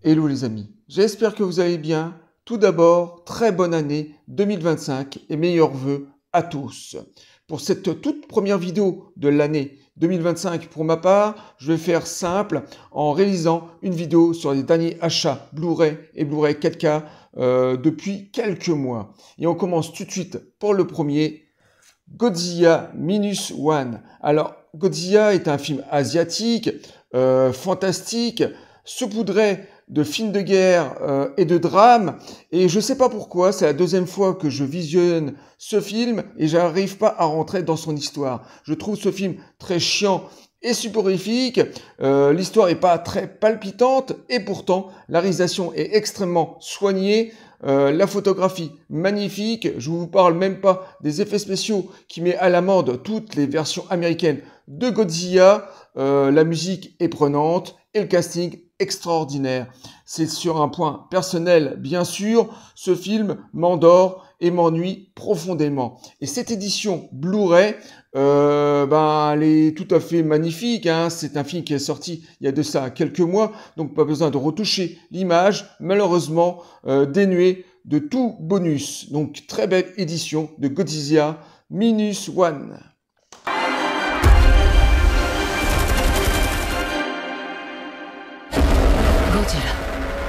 Hello les amis, j'espère que vous allez bien. Tout d'abord, très bonne année 2025 et meilleurs vœux à tous. Pour cette toute première vidéo de l'année 2025 pour ma part, je vais faire simple en réalisant une vidéo sur les derniers achats Blu-ray et Blu-ray 4K depuis quelques mois. Et on commence tout de suite pour le premier, Godzilla Minus One. Alors, Godzilla est un film asiatique, fantastique, saupoudré de films de guerre et de drame. Et je ne sais pas pourquoi, c'est la deuxième fois que je visionne ce film et j'arrive pas à rentrer dans son histoire. Je trouve ce film très chiant et soporifique. L'histoire est pas très palpitante et pourtant la réalisation est extrêmement soignée. La photographie magnifique, je vous parle même pas des effets spéciaux qui met à l'amende toutes les versions américaines de Godzilla. La musique est prenante et le casting extraordinaire. C'est sur un point personnel, bien sûr, ce film m'endort et m'ennuie profondément. Et cette édition Blu-ray, elle est tout à fait magnifique, hein. C'est un film qui est sorti il y a de ça quelques mois, donc pas besoin de retoucher l'image, malheureusement dénuée de tout bonus. Donc très belle édition de Godzilla Minus One.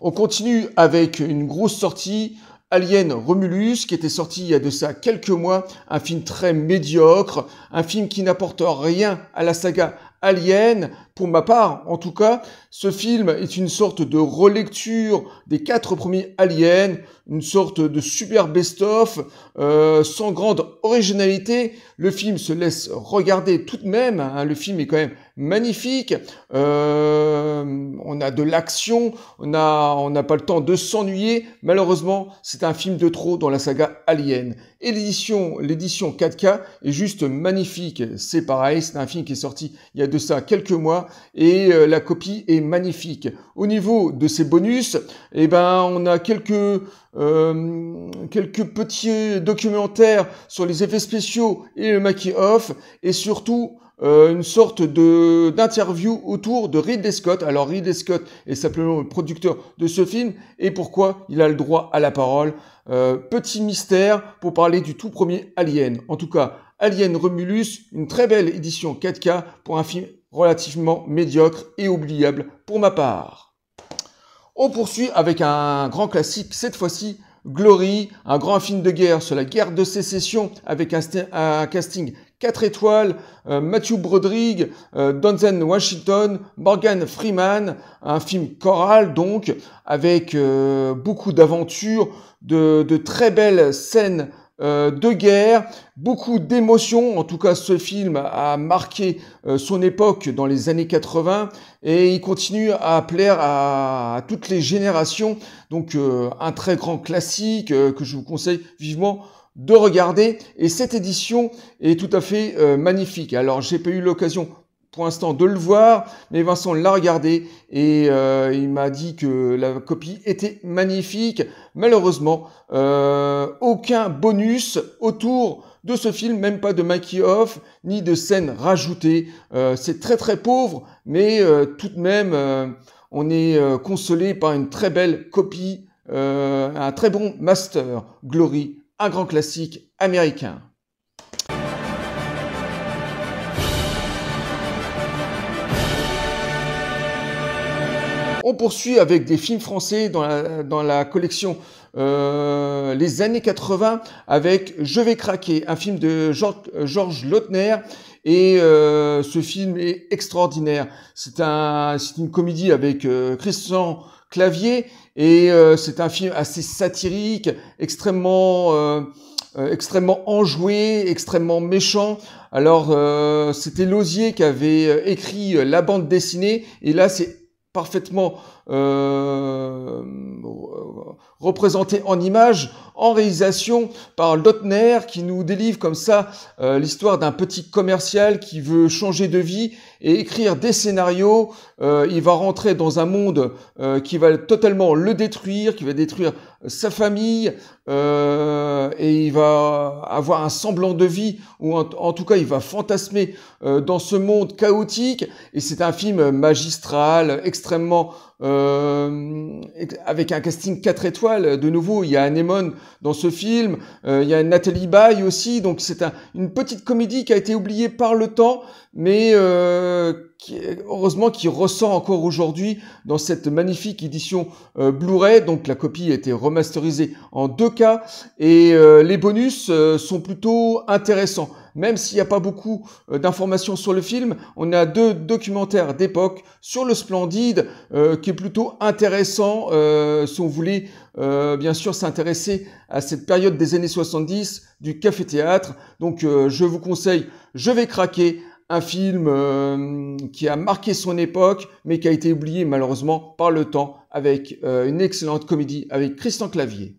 On continue avec une grosse sortie, Alien Romulus, qui était sorti il y a de ça quelques mois, un film très médiocre, un film qui n'apporte rien à la saga Alien. Pour ma part, en tout cas, ce film est une sorte de relecture des 4 premiers Aliens, une sorte de super best-of, sans grande originalité. Le film se laisse regarder tout de même, hein, le film est quand même magnifique. On a de l'action, on n'a pas le temps de s'ennuyer. Malheureusement, c'est un film de trop dans la saga Alien. Et l'édition 4K est juste magnifique. C'est pareil, c'est un film qui est sorti il y a de ça quelques mois et la copie est magnifique. Au niveau de ces bonus, on a quelques petits documentaires sur les effets spéciaux et le making-of et surtout une sorte d'interview autour de Ridley Scott. Alors Ridley Scott est simplement le producteur de ce film et pourquoi il a le droit à la parole. Petit mystère pour parler du tout premier Alien. En tout cas, Alien Romulus, une très belle édition 4K pour un film relativement médiocre et oubliable pour ma part. On poursuit avec un grand classique, cette fois-ci Glory, un grand film de guerre sur la guerre de sécession avec un casting 4 étoiles, Matthew Broderick, Denzel Washington, Morgan Freeman, un film choral donc, avec beaucoup d'aventures, de très belles scènes de guerre, beaucoup d'émotions. En tout cas, ce film a marqué son époque dans les années 80 et il continue à plaire à toutes les générations. Donc, un très grand classique que je vous conseille vivement de regarder. Et cette édition est tout à fait magnifique. Alors, j'ai pas eu l'occasion pour l'instant de le voir, mais Vincent l'a regardé et il m'a dit que la copie était magnifique. Malheureusement, aucun bonus autour de ce film, même pas de making-of, ni de scènes rajoutées. C'est très très pauvre, mais tout de même, on est consolé par une très belle copie, un très bon master, Glory, un grand classique américain. On poursuit avec des films français dans la collection les années 80 avec Je vais craquer, un film de Georges Lautner. Et ce film est extraordinaire. C'est une comédie avec Christian Clavier et c'est un film assez satirique, extrêmement enjoué, extrêmement méchant. Alors c'était Lausier qui avait écrit la bande dessinée et là c'est parfaitement représenté en images en réalisation par Lautner, qui nous délivre comme ça l'histoire d'un petit commercial qui veut changer de vie et écrire des scénarios. Il va rentrer dans un monde qui va totalement le détruire, qui va détruire sa famille, et il va avoir un semblant de vie, ou en tout cas il va fantasmer dans ce monde chaotique. Et c'est un film magistral, extrêmement avec un casting 4 étoiles. De nouveau, il y a Anémone dans ce film, il y a Nathalie Baye aussi, donc c'est une petite comédie qui a été oubliée par le temps, mais heureusement qui ressort encore aujourd'hui dans cette magnifique édition Blu-ray. Donc la copie a été remasterisée en 2K, et les bonus sont plutôt intéressants. Même s'il n'y a pas beaucoup d'informations sur le film, on a 2 documentaires d'époque sur le Splendide qui est plutôt intéressant si on voulait bien sûr s'intéresser à cette période des années 70 du café-théâtre. Donc je vous conseille Je vais craquer, un film qui a marqué son époque mais qui a été oublié malheureusement par le temps, avec une excellente comédie avec Christian Clavier.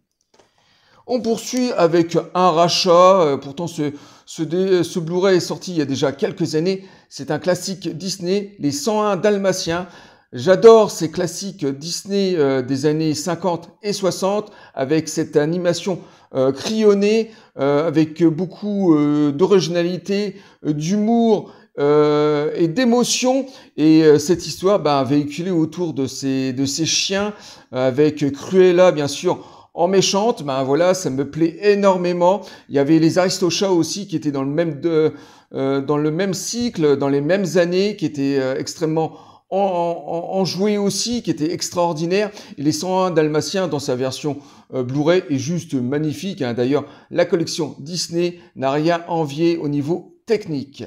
On poursuit avec un rachat. Pourtant, ce Blu-ray est sorti il y a déjà quelques années. C'est un classique Disney, Les 101 Dalmatiens. J'adore ces classiques Disney des années 50 et 60, avec cette animation crayonnée, avec beaucoup d'originalité, d'humour et d'émotion. Et cette histoire véhiculée autour de ces chiens, avec Cruella bien sûr en méchante. Voilà, ça me plaît énormément. Il y avait les Aristochats aussi qui étaient dans le même cycle, dans les mêmes années, qui étaient extrêmement enjoués aussi, qui étaient extraordinaires. Et les 101 Dalmatiens dans sa version Blu-ray est juste magnifique. D'ailleurs, la collection Disney n'a rien à envier au niveau technique.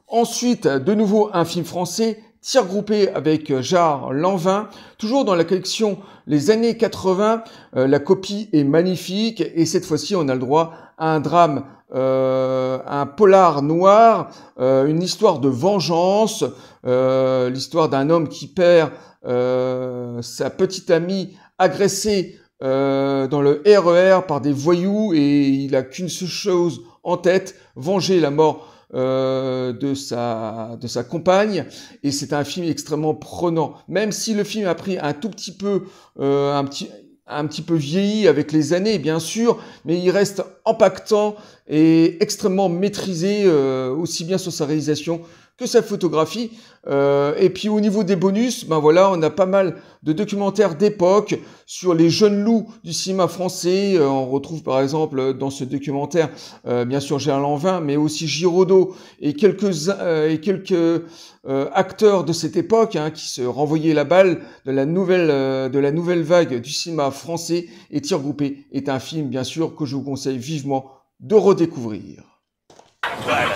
Ensuite, de nouveau un film français, Tir groupé avec Jarre Lanvin, toujours dans la collection Les années 80. La copie est magnifique et cette fois-ci on a le droit à un drame, un polar noir, une histoire de vengeance, l'histoire d'un homme qui perd sa petite amie agressée dans le RER par des voyous, et il a qu'une seule chose en tête: venger la mort de sa compagne. Et c'est un film extrêmement prenant, même si le film a pris un tout petit peu un petit peu vieilli avec les années bien sûr, mais il reste impactant et extrêmement maîtrisé, aussi bien sur sa réalisation que sa photographie. Et puis au niveau des bonus, voilà, on a pas mal de documentaires d'époque sur les jeunes loups du cinéma français. On retrouve par exemple dans ce documentaire bien sûr Jarre Lanvin, mais aussi Giraudot et quelques acteurs de cette époque qui se renvoyaient la balle de la nouvelle vague du cinéma français. Et Tir groupé est un film bien sûr que je vous conseille vivement de redécouvrir. Voilà.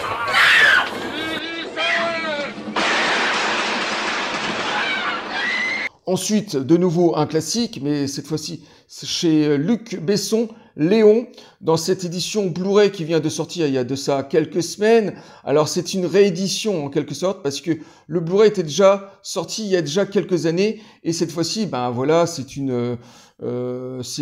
Ensuite, de nouveau un classique, mais cette fois-ci chez Luc Besson, Léon, dans cette édition Blu-ray qui vient de sortir il y a de ça quelques semaines. Alors c'est une réédition en quelque sorte, parce que le Blu-ray était déjà sorti il y a déjà quelques années, et cette fois-ci, voilà, c'est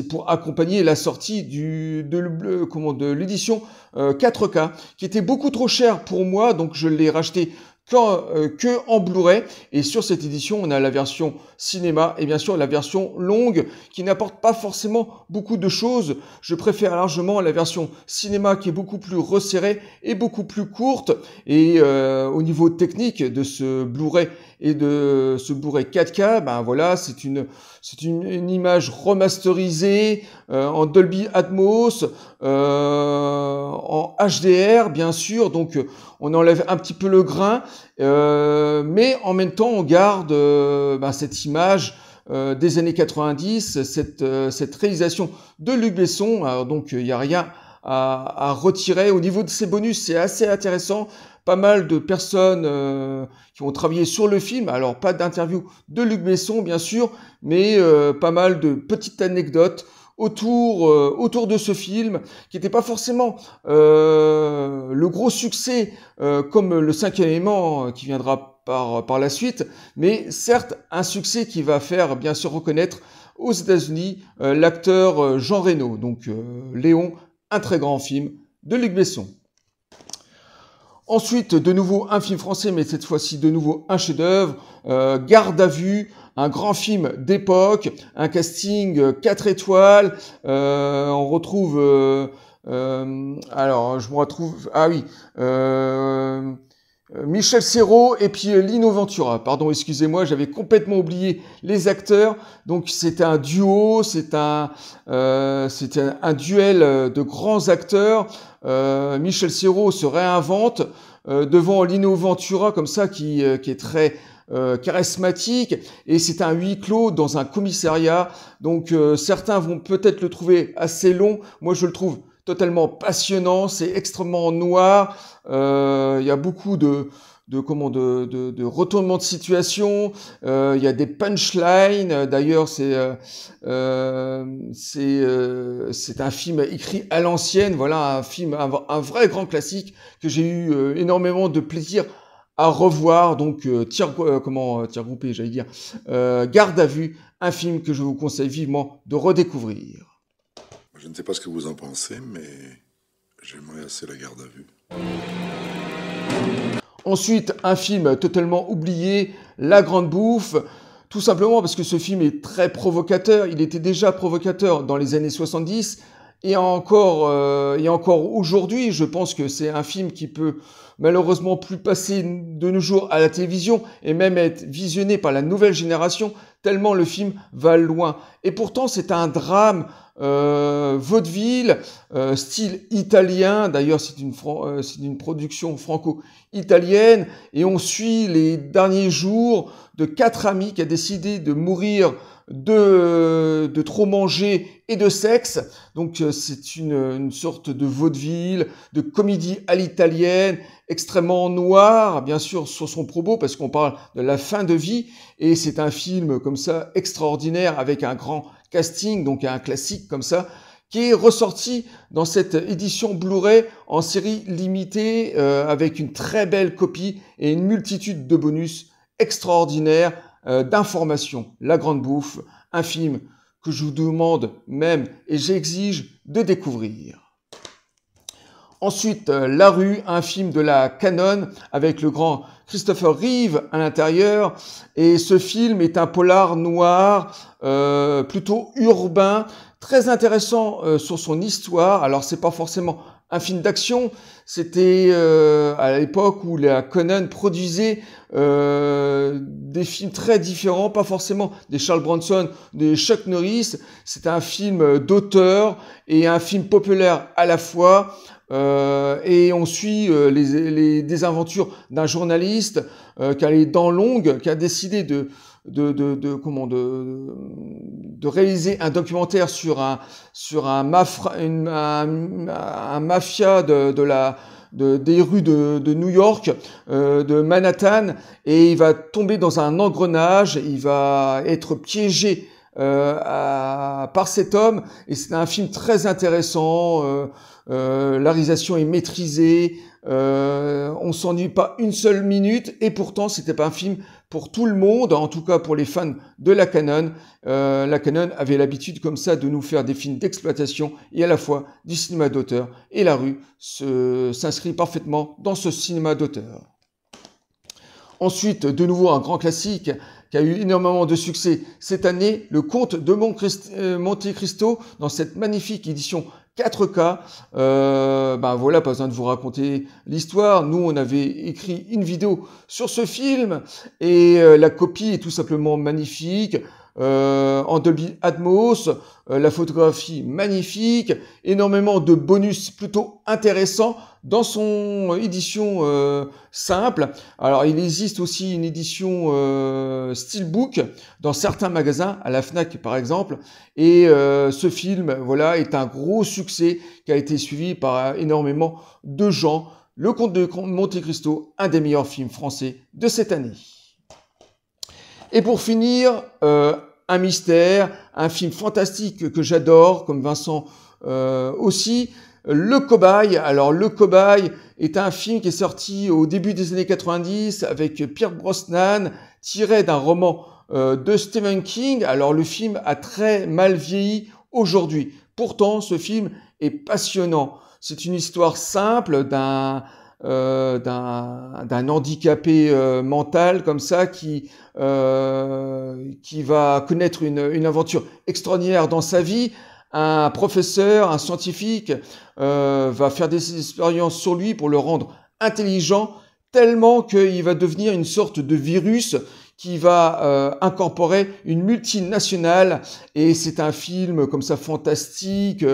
pour accompagner la sortie de l'édition 4K, qui était beaucoup trop chère pour moi, donc je l'ai racheté que en Blu-ray. Et sur cette édition, on a la version cinéma et bien sûr la version longue qui n'apporte pas forcément beaucoup de choses. Je préfère largement la version cinéma qui est beaucoup plus resserrée et beaucoup plus courte. Et au niveau technique de ce Blu-ray et de ce Blu-ray 4K, voilà, c'est une image remasterisée en Dolby Atmos, en HDR bien sûr, donc on enlève un petit peu le grain, mais en même temps on garde cette image des années 90, cette réalisation de Luc Besson. Alors donc il n'y a rien à retirer. Au niveau de ces bonus, c'est assez intéressant. Pas mal de personnes qui ont travaillé sur le film. Alors pas d'interview de Luc Besson bien sûr, mais pas mal de petites anecdotes autour de ce film, qui n'était pas forcément le gros succès comme le 5e élément qui viendra par la suite, mais certes un succès qui va faire bien sûr reconnaître aux États-Unis l'acteur Jean Reno. Donc Léon, un très grand film de Luc Besson. Ensuite, de nouveau un film français, mais cette fois-ci de nouveau un chef-d'œuvre, Garde à vue, un grand film d'époque, un casting 4 étoiles. On retrouve, alors je me retrouve, ah oui, Michel Serrault et puis Lino Ventura. Pardon, excusez-moi, j'avais complètement oublié les acteurs. Donc c'est un duo, c'était un duel de grands acteurs. Michel Serrault se réinvente devant Lino Ventura comme ça qui est très charismatique, et c'est un huis clos dans un commissariat. Donc certains vont peut-être le trouver assez long. Moi je le trouve totalement passionnant, c'est extrêmement noir, il y a beaucoup de retournements de situation, il y a des punchlines. D'ailleurs c'est un film écrit à l'ancienne, voilà, un vrai grand classique que j'ai eu énormément de plaisir à revoir. Donc tir groupé, j'allais dire, Garde à vue, un film que je vous conseille vivement de redécouvrir. Je ne sais pas ce que vous en pensez, mais j'aimerais assez la garde à vue. Ensuite, un film totalement oublié, La Grande Bouffe, tout simplement parce que ce film est très provocateur. Il était déjà provocateur dans les années 70, et encore aujourd'hui. Je pense que c'est un film qui peut malheureusement plus passer de nos jours à la télévision et même être visionné par la nouvelle génération, tellement le film va loin. Et pourtant, c'est un drame vaudeville, style italien. D'ailleurs, c'est une production franco-italienne, et on suit les derniers jours de 4 amis qui a décidé de mourir de trop manger et de sexe. Donc c'est une sorte de vaudeville, de comédie à l'italienne, extrêmement noire, bien sûr, sur son propos, parce qu'on parle de la fin de vie, et c'est un film comme ça extraordinaire avec un grand casting, donc un classique comme ça, qui est ressorti dans cette édition Blu-ray en série limitée, avec une très belle copie et une multitude de bonus extraordinaires, d'informations. La Grande Bouffe, un film que je vous demande même et j'exige de découvrir. Ensuite, La Rue, un film de la Canon avec le grand Christopher Reeve à l'intérieur. Et ce film est un polar noir, plutôt urbain, très intéressant sur son histoire. Alors, c'est pas forcément un film d'action, c'était à l'époque où la Canon produisait des films très différents, pas forcément des Charles Bronson, des Chuck Norris. C'était un film d'auteur et un film populaire à la fois. Et on suit les désaventures d'un journaliste qui a les dents longues, qui a décidé de réaliser un documentaire sur un mafia des rues de New York, de Manhattan, et il va tomber dans un engrenage, il va être piégé par cet homme, et c'est un film très intéressant. La réalisation est maîtrisée, on s'ennuie pas une seule minute, et pourtant c'était pas un film pour tout le monde, en tout cas pour les fans de la Canon. La Canon avait l'habitude comme ça de nous faire des films d'exploitation et à la fois du cinéma d'auteur, et La Rue s'inscrit parfaitement dans ce cinéma d'auteur. Ensuite, de nouveau un grand classique qui a eu énormément de succès cette année, Le Comte de Monte Cristo, dans cette magnifique édition 4K. Voilà, pas besoin de vous raconter l'histoire. Nous, on avait écrit une vidéo sur ce film, et la copie est tout simplement magnifique. En Dolby Atmos, la photographie magnifique, énormément de bonus plutôt intéressants dans son édition simple. Alors il existe aussi une édition Steelbook dans certains magasins, à la Fnac par exemple, et ce film voilà est un gros succès qui a été suivi par énormément de gens. Le Comte de Monte Cristo, un des meilleurs films français de cette année. Et pour finir, un mystère, un film fantastique que j'adore, comme Vincent aussi, Le Cobaye. Alors, Le Cobaye est un film qui est sorti au début des années 90 avec Pierce Brosnan, tiré d'un roman de Stephen King. Alors le film a très mal vieilli aujourd'hui. Pourtant, ce film est passionnant. C'est une histoire simple d'un handicapé mental comme ça qui va connaître une aventure extraordinaire dans sa vie. Un professeur, un scientifique va faire des expériences sur lui pour le rendre intelligent, tellement qu'il va devenir une sorte de virus qui va incorporer une multinationale. Et c'est un film comme ça fantastique,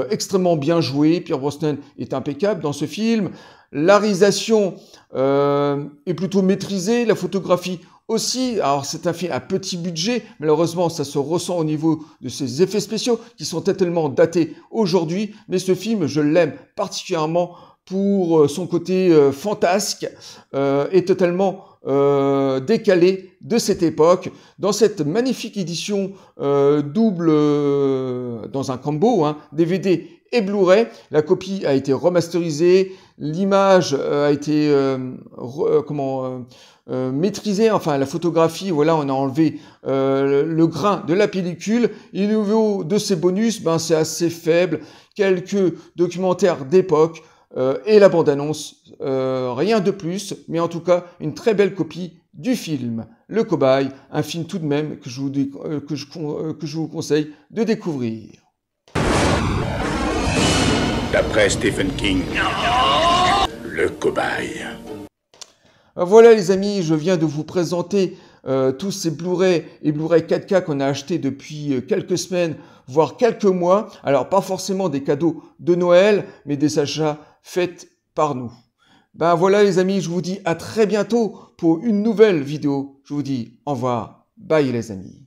extrêmement bien joué. Pierce Brosnan est impeccable dans ce film. La réalisation est plutôt maîtrisée, la photographie aussi. Alors c'est un film à petit budget, malheureusement ça se ressent au niveau de ses effets spéciaux qui sont tellement datés aujourd'hui, mais ce film je l'aime particulièrement pour son côté fantasque et totalement décalé de cette époque. Dans cette magnifique édition double, dans un combo, DVD et Blu-ray, la copie a été remasterisée, l'image a été maîtrisée, enfin la photographie, voilà, on a enlevé le grain de la pellicule. Et au niveau de ces bonus, c'est assez faible, quelques documentaires d'époque, et la bande-annonce, rien de plus, mais en tout cas une très belle copie du film Le Cobaye, un film tout de même que je vous conseille de découvrir. D'après Stephen King, Le Cobaye. Voilà les amis, je viens de vous présenter tous ces Blu-ray et Blu-ray 4K qu'on a achetés depuis quelques semaines, voire quelques mois. Alors pas forcément des cadeaux de Noël, mais des achats faits par nous. Voilà les amis, je vous dis à très bientôt pour une nouvelle vidéo. Je vous dis au revoir, bye les amis.